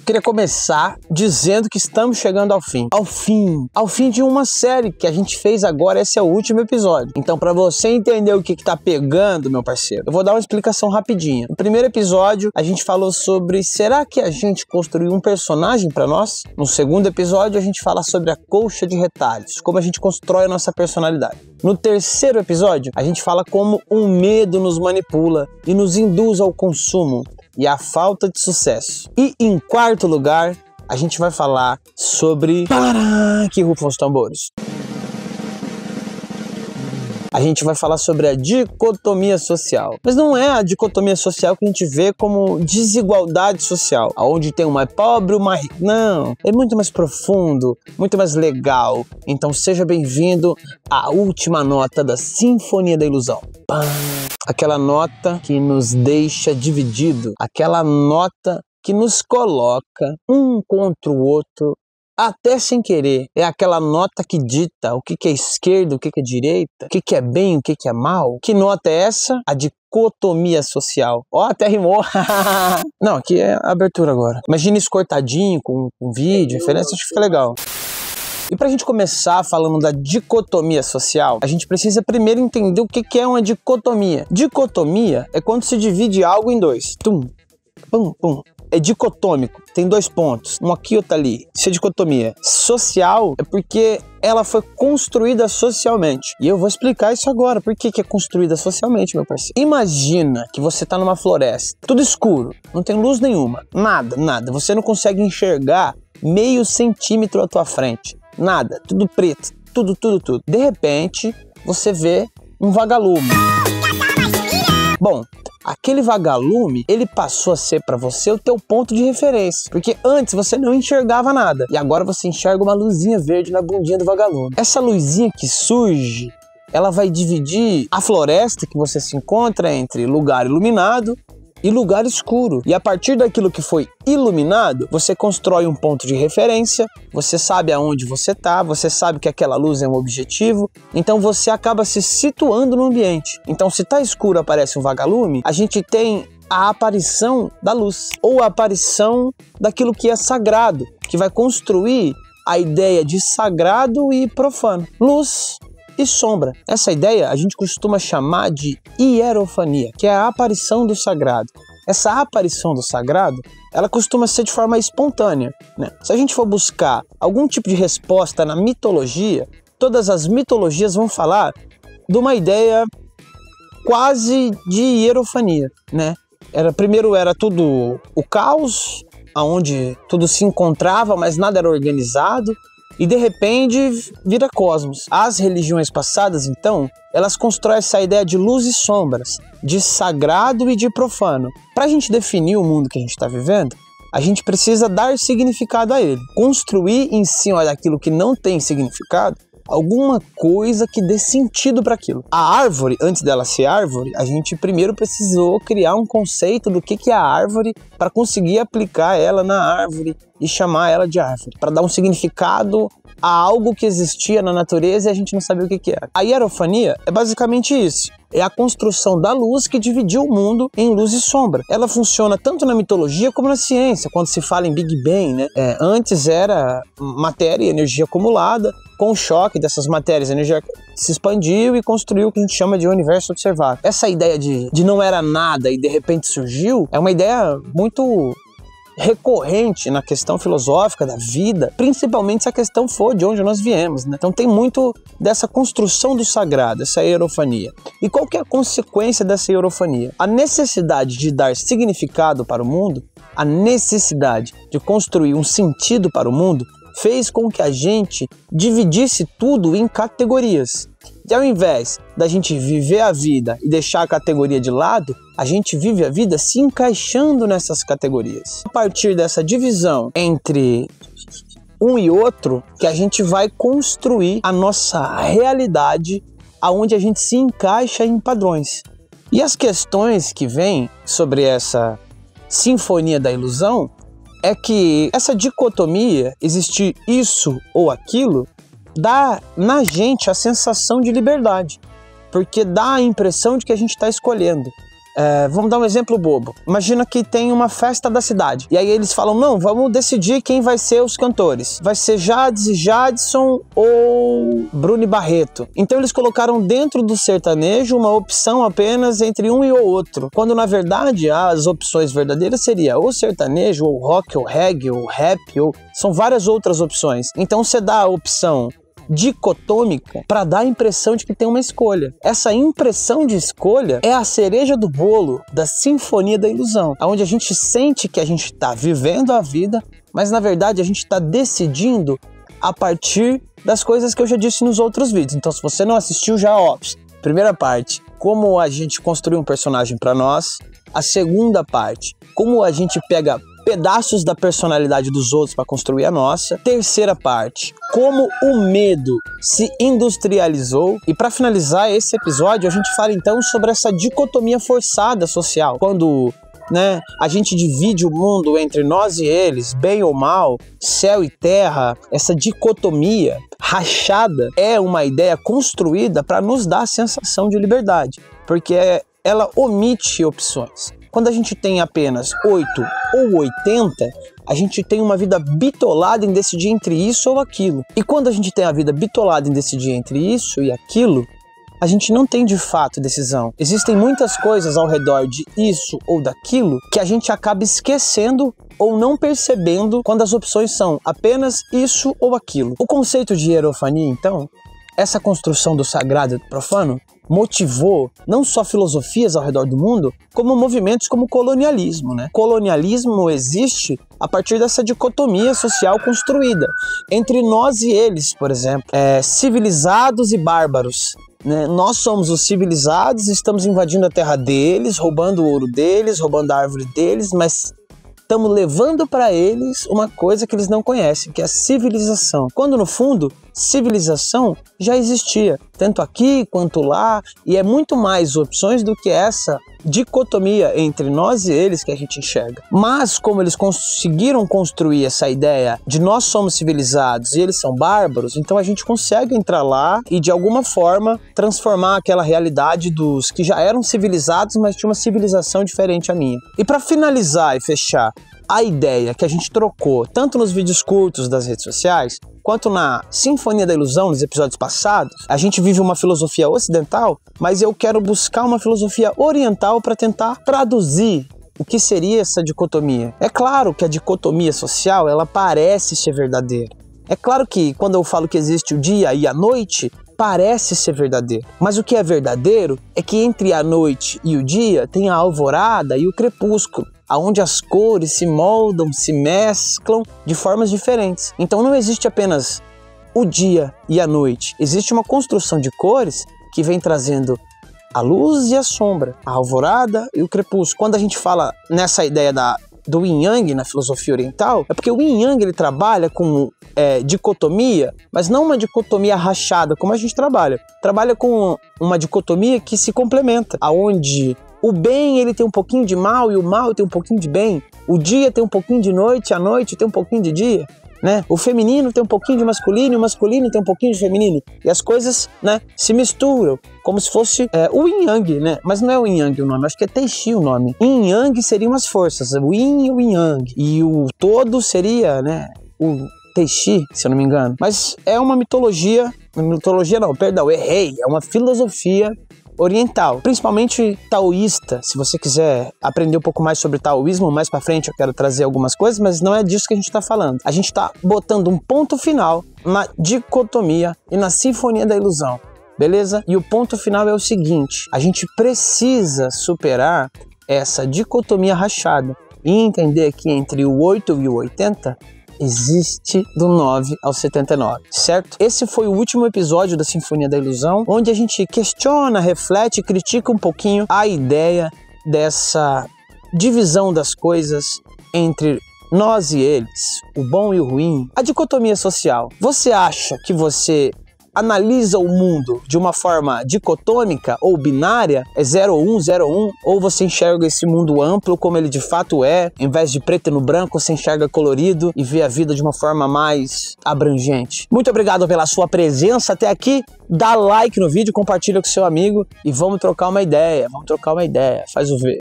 Queria começar dizendo que estamos chegando ao fim de uma série que a gente fez agora. Esse é o último episódio. Então, para você entender o que tá pegando, meu parceiro, eu vou dar uma explicação rapidinha. No primeiro episódio, a gente falou sobre será que a gente construiu um personagem para nós? No segundo episódio, a gente fala sobre a colcha de retalhos, como a gente constrói a nossa personalidade. No terceiro episódio, a gente fala como um medo nos manipula e nos induz ao consumo e à falta de sucesso. E em quarto lugar, a gente vai falar sobre... que rufam os tambores. A gente vai falar sobre a dicotomia social. Mas não é a dicotomia social que a gente vê como desigualdade social, onde tem o mais pobre e o mais rico. Não, é muito mais profundo, muito mais legal. Então seja bem-vindo à última nota da Sinfonia da Ilusão. Aquela nota que nos deixa dividido, aquela nota que nos coloca um contra o outro, até sem querer. É aquela nota que dita o que é esquerda, o que é direita, o que é bem, o que é mal. Que nota é essa? A dicotomia social. Ó, até rimou. Não, aqui é a abertura agora. Imagina isso cortadinho, com vídeo, referência, acho que fica legal. E pra gente começar falando da dicotomia social, a gente precisa primeiro entender o que é uma dicotomia. Dicotomia é quando se divide algo em dois. Tum, pum, pum. É dicotômico, tem dois pontos, um aqui e outro ali. Isso é dicotomia. Social é porque ela foi construída socialmente. E eu vou explicar isso agora. Por que é construída socialmente, meu parceiro? Imagina que você tá numa floresta, tudo escuro, não tem luz nenhuma, nada. Você não consegue enxergar meio centímetro à tua frente. Nada, tudo preto, tudo. De repente, você vê um vagalume. Bom, aquele vagalume, ele passou a ser para você o teu ponto de referência. Porque antes você não enxergava nada. E agora você enxerga uma luzinha verde na bundinha do vagalume. Essa luzinha que surge, ela vai dividir a floresta que você se encontra entre lugar iluminado e lugar escuro. E a partir daquilo que foi iluminado, você constrói um ponto de referência, você sabe aonde você está, você sabe que aquela luz é um objetivo, então você acaba se situando no ambiente. Então, se está escuro, aparece um vagalume, a gente tem a aparição da luz, ou a aparição daquilo que é sagrado, que vai construir a ideia de sagrado e profano. Luz e sombra. Essa ideia a gente costuma chamar de hierofania, que é a aparição do sagrado. Essa aparição do sagrado, ela costuma ser de forma espontânea, né? Se a gente for buscar algum tipo de resposta na mitologia, todas as mitologias vão falar de uma ideia quase de hierofania, né? Primeiro era tudo o caos, onde tudo se encontrava, mas nada era organizado. E de repente vira cosmos. As religiões passadas, então, elas constroem essa ideia de luz e sombras, de sagrado e de profano. Para a gente definir o mundo que a gente está vivendo, a gente precisa dar significado a ele. Construir em cima daquilo que não tem significado, alguma coisa que dê sentido para aquilo. A árvore, antes dela ser árvore, a gente primeiro precisou criar um conceito do que é a árvore para conseguir aplicar ela na árvore e chamar ela de árvore, para dar um significado a algo que existia na natureza e a gente não sabia o que era. A hierofania é basicamente isso. É a construção da luz que dividiu o mundo em luz e sombra. Ela funciona tanto na mitologia como na ciência, quando se fala em Big Bang, né? Antes era matéria e energia acumulada, com o choque dessas matérias, a energia se expandiu e construiu o que a gente chama de universo observável. Essa ideia de não era nada e de repente surgiu, é uma ideia muito recorrente na questão filosófica da vida, principalmente se a questão for de onde nós viemos, né? Então tem muito dessa construção do sagrado, essa hierofania. E qual que é a consequência dessa hierofania? A necessidade de dar significado para o mundo, a necessidade de construir um sentido para o mundo, fez com que a gente dividisse tudo em categorias. E ao invés da gente viver a vida e deixar a categoria de lado, a gente vive a vida se encaixando nessas categorias. A partir dessa divisão entre um e outro, que a gente vai construir a nossa realidade, aonde a gente se encaixa em padrões. E as questões que vêm sobre essa sinfonia da ilusão é que essa dicotomia, existir isso ou aquilo, dá na gente a sensação de liberdade, porque dá a impressão de que a gente está escolhendo. Vamos dar um exemplo bobo. Imagina que tem uma festa da cidade. E aí eles falam, não, vamos decidir quem vai ser os cantores. Vai ser Jades e Jadson ou Bruno e Barreto. Então eles colocaram dentro do sertanejo uma opção apenas entre um e o outro. Quando na verdade as opções verdadeiras seria ou sertanejo, ou rock, ou reggae, ou rap, ou... São várias outras opções. Então você dá a opção dicotômica para dar a impressão de que tem uma escolha. Essa impressão de escolha é a cereja do bolo da Sinfonia da Ilusão, onde a gente sente que a gente está vivendo a vida, mas na verdade a gente está decidindo a partir das coisas que eu já disse nos outros vídeos. Então se você não assistiu, já primeira parte, como a gente construiu um personagem para nós. A segunda parte, como a gente pega pedaços da personalidade dos outros para construir a nossa. Terceira parte, como o medo se industrializou. E para finalizar esse episódio, a gente fala então sobre essa dicotomia forçada social. Quando a gente divide o mundo entre nós e eles, bem ou mal, céu e terra, essa dicotomia rachada é uma ideia construída para nos dar a sensação de liberdade, porque ela omite opções. Quando a gente tem apenas 8 ou 80, a gente tem uma vida bitolada em decidir entre isso ou aquilo. E quando a gente tem a vida bitolada em decidir entre isso e aquilo, a gente não tem de fato decisão. Existem muitas coisas ao redor de isso ou daquilo que a gente acaba esquecendo ou não percebendo quando as opções são apenas isso ou aquilo. O conceito de hierofania, então, essa construção do sagrado e do profano, motivou não só filosofias ao redor do mundo, como movimentos como o colonialismo. Colonialismo existe a partir dessa dicotomia social construída entre nós e eles, por exemplo, civilizados e bárbaros. Nós somos os civilizados, estamos invadindo a terra deles, roubando o ouro deles, roubando a árvore deles, mas estamos levando para eles uma coisa que eles não conhecem, que é a civilização. Quando, no fundo, civilização já existia, tanto aqui quanto lá, e é muito mais opções do que essa dicotomia entre nós e eles que a gente enxerga. Mas, como eles conseguiram construir essa ideia de nós somos civilizados e eles são bárbaros, então a gente consegue entrar lá e, de alguma forma, transformar aquela realidade dos que já eram civilizados, mas tinha uma civilização diferente à minha. E para finalizar e fechar a ideia que a gente trocou tanto nos vídeos curtos das redes sociais, quanto na Sinfonia da Ilusão, nos episódios passados, a gente vive uma filosofia ocidental, mas eu quero buscar uma filosofia oriental para tentar traduzir o que seria essa dicotomia. É claro que a dicotomia social, ela parece ser verdadeira. É claro que quando eu falo que existe o dia e a noite, parece ser verdadeiro. Mas o que é verdadeiro é que entre a noite e o dia tem a alvorada e o crepúsculo, onde as cores se moldam, se mesclam de formas diferentes. Então não existe apenas o dia e a noite, existe uma construção de cores que vem trazendo a luz e a sombra, a alvorada e o crepúsculo. Quando a gente fala nessa ideia do Yin Yang na filosofia oriental, é porque o Yin Yang ele trabalha com dicotomia, mas não uma dicotomia rachada como a gente trabalha com uma dicotomia que se complementa, aonde o bem ele tem um pouquinho de mal e o mal tem um pouquinho de bem, o dia tem um pouquinho de noite, a noite tem um pouquinho de dia, o feminino tem um pouquinho de masculino e o masculino tem um pouquinho de feminino, e as coisas se misturam como se fosse o Yin Yang, mas não é o Yin Yang o nome, acho que é Teixi o nome. Yin Yang seriam as forças, o Yin e o Yang, e o todo seria o Teixi, se eu não me engano. Mas é uma mitologia não, perdão, errei, é uma filosofia oriental, principalmente taoísta. Se você quiser aprender um pouco mais sobre taoísmo, mais pra frente eu quero trazer algumas coisas, mas não é disso que a gente tá falando. A gente tá botando um ponto final na dicotomia e na Sinfonia da Ilusão, beleza? E o ponto final é o seguinte: a gente precisa superar essa dicotomia rachada e entender que entre o 8 e o 80 existe do 9 ao 79, certo? Esse foi o último episódio da Sinfonia da Ilusão, onde a gente questiona, reflete e critica um pouquinho a ideia dessa divisão das coisas entre nós e eles, o bom e o ruim, a dicotomia social. Você acha que você analisa o mundo de uma forma dicotômica ou binária, é 0 ou 1, 0 ou 1, ou você enxerga esse mundo amplo como ele de fato é, em vez de preto e no branco, você enxerga colorido e vê a vida de uma forma mais abrangente. Muito obrigado pela sua presença até aqui, dá like no vídeo, compartilha com seu amigo e vamos trocar uma ideia, faz o ver.